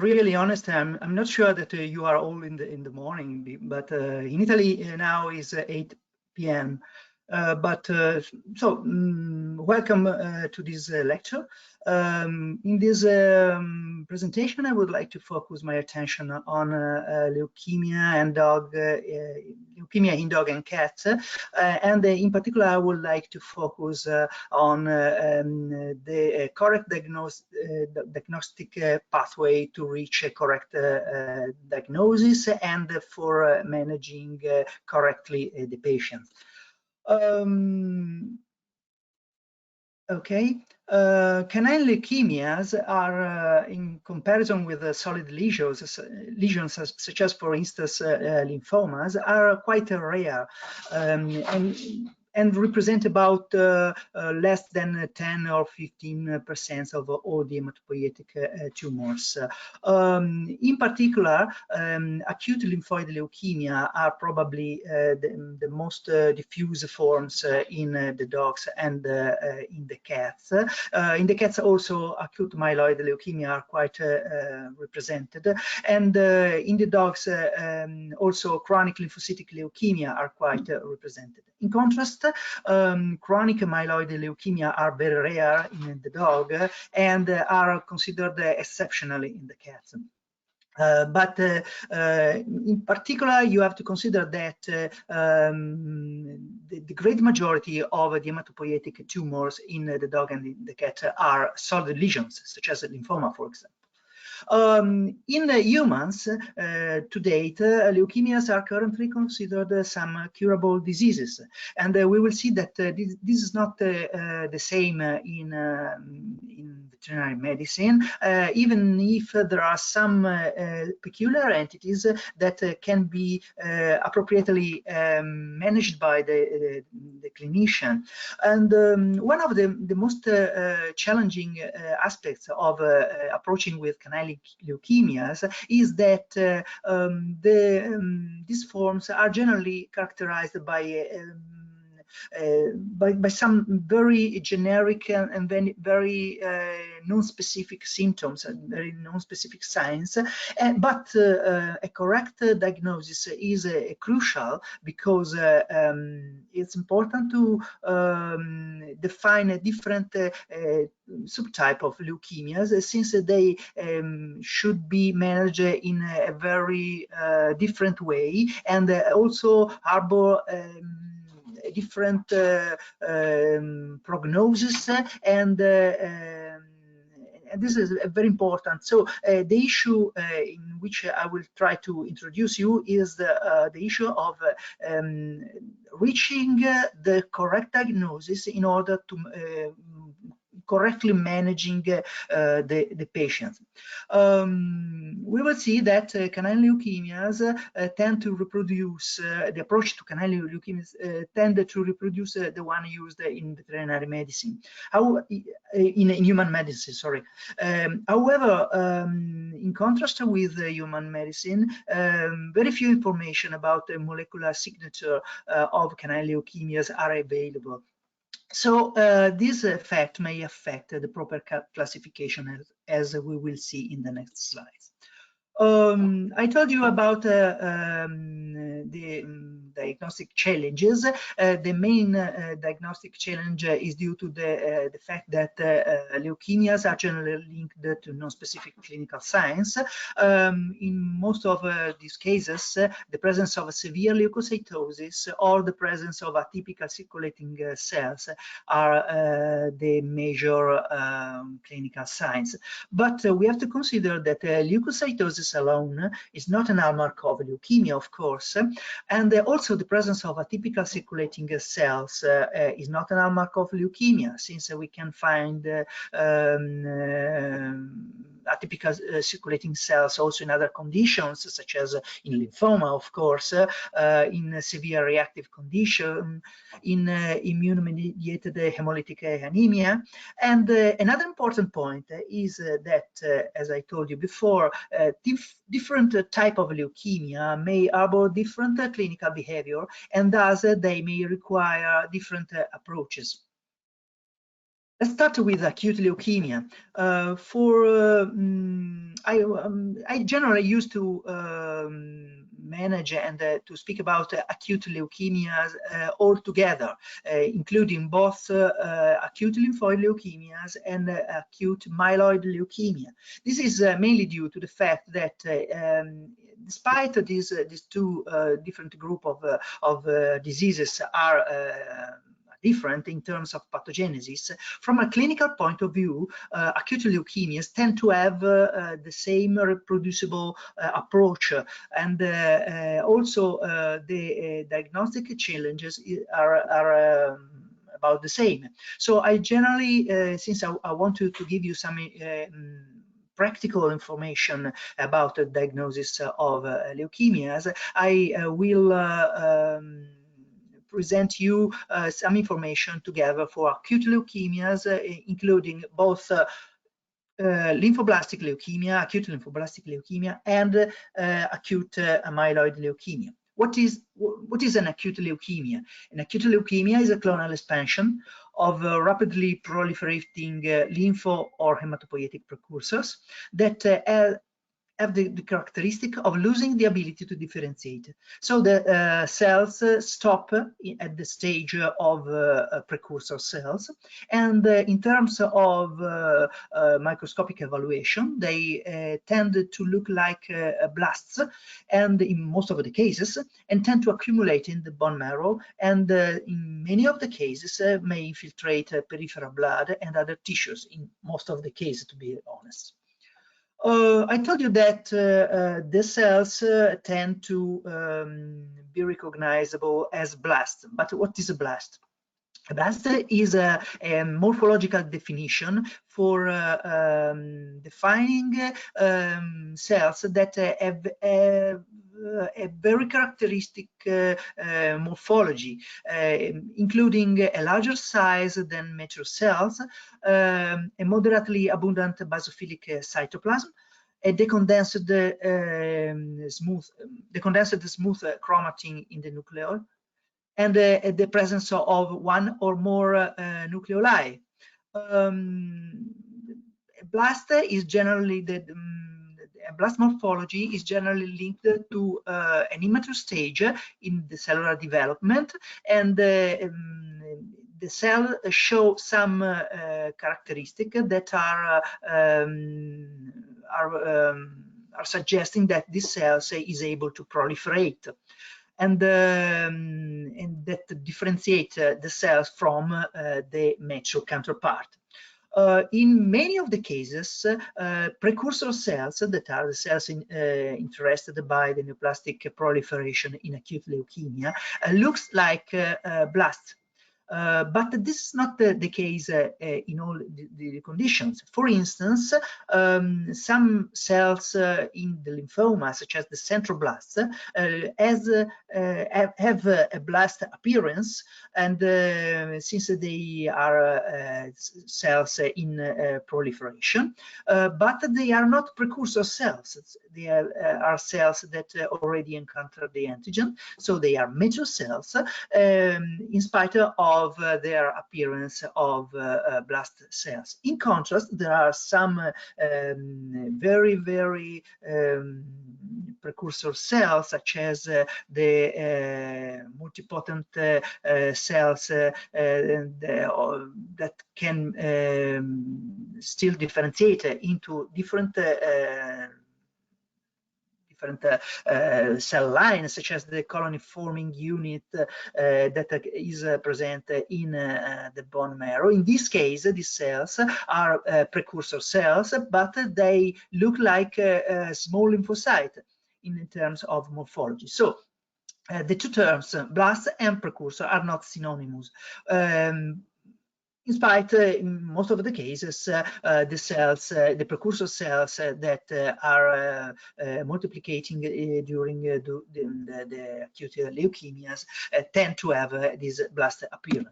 really honest, I'm not sure that you are all in the morning, but in Italy now is 8 p.m. Welcome to this lecture. In this presentation, I would like to focus my attention on leukemia and leukemia in dog and cats, and in particular, I would like to focus on the correct diagnostic pathway to reach a correct diagnosis and for managing correctly the patient. Canine leukemias are, in comparison with solid lesions such as, for instance, lymphomas, are quite rare and represent about less than 10 or 15% of all the hematopoietic tumors. In particular, acute lymphoid leukemia are probably the most diffuse forms in the dogs and in the cats. In the cats also acute myeloid leukemia are quite represented, and in the dogs also chronic lymphocytic leukemia are quite represented. In contrast, chronic myeloid leukemia are very rare in the dog and are considered exceptionally in the cats. In particular, you have to consider that the great majority of the hematopoietic tumors in the dog and in the cat are solid lesions, such as lymphoma, for example. In humans, to date, leukemias are currently considered some curable diseases, and we will see that this is not the same in veterinary medicine, even if there are some peculiar entities that can be appropriately managed by the clinician. And one of the most challenging aspects of approaching with canine leukemias is that these forms are generally characterized by some very generic and very non-specific symptoms and very non-specific signs, but a correct diagnosis is crucial because it's important to define a different subtype of leukemias, since they should be managed in a very different way and also harbor a different prognosis, and this is very important. So the issue in which I will try to introduce you is the issue of reaching the correct diagnosis in order to correctly managing the patient. We will see that canine leukemias tend to reproduce, the approach to canine leukemias tend to reproduce the one used in veterinary medicine, in human medicine, sorry. However, in contrast with human medicine, very few information about the molecular signature of canine leukemias are available. So this fact may affect the proper classification, as we will see in the next slides. I told you about the diagnostic challenges. The main diagnostic challenge is due to the fact that leukemias are generally linked to non-specific clinical signs. In most of these cases, the presence of severe leukocytosis or the presence of atypical circulating cells are the major clinical signs. But we have to consider that leukocytosis alone is not an hallmark of leukemia, of course, and also the presence of atypical circulating cells is not an hallmark of leukemia, since we can find atypical circulating cells also in other conditions, such as in lymphoma, of course, in severe reactive condition, in immune-mediated hemolytic anemia. And another important point is that, as I told you before, different type of leukemia may harbor different clinical behavior, and thus they may require different approaches. Let's start with acute leukemia. I generally used to manage and to speak about acute leukemias all together, including both acute lymphoid leukemias and acute myeloid leukemia. This is mainly due to the fact that despite these two different group of diseases are different in terms of pathogenesis, from a clinical point of view, acute leukemias tend to have the same reproducible approach, and also the diagnostic challenges are about the same. So I generally, since I want to give you some practical information about the diagnosis of leukemias, I will present you some information together for acute leukemias, including both lymphoblastic leukemia, acute lymphoblastic leukemia, and acute myeloid leukemia. What is an acute leukemia? An acute leukemia is a clonal expansion of rapidly proliferating lympho or hematopoietic precursors that have the characteristic of losing the ability to differentiate. So the cells stop at the stage of precursor cells, and in terms of microscopic evaluation, they tend to look like blasts, and in most of the cases, and tend to accumulate in the bone marrow, and in many of the cases may infiltrate peripheral blood and other tissues, in most of the cases, to be honest. I told you that the cells tend to be recognizable as blasts, but what is a blast? A blast is a morphological definition for defining cells that have a very characteristic morphology, including a larger size than mature cells, a moderately abundant basophilic cytoplasm, a decondensed smooth chromatin in the nucleus, and the presence of one or more nucleoli. Blast is generally blast morphology is generally linked to an immature stage in the cellular development, and the cell show some characteristics that are suggesting that this cell is able to proliferate, and that differentiate the cells from the mature counterpart. In many of the cases, precursor cells, that are the cells interested by the neoplastic proliferation in acute leukemia, looks like blasts. But this is not the case in all the conditions. For instance, some cells in the lymphoma, such as the centroblasts, have a blast appearance, and since they are cells in proliferation, but they are not precursor cells. They are cells that already encounter the antigen, so they are mature cells, in spite of their appearance of blast cells. In contrast, there are some very precursor cells, such as the multipotent cells that can still differentiate into different cell lines, such as the colony forming unit that is present in the bone marrow. In this case, these cells are precursor cells, but they look like a small lymphocyte in terms of morphology. So the two terms, blast and precursor, are not synonymous. In spite, in most of the cases, the cells, the precursor cells that are multiplicating during the acute leukemias tend to have this blast appearance.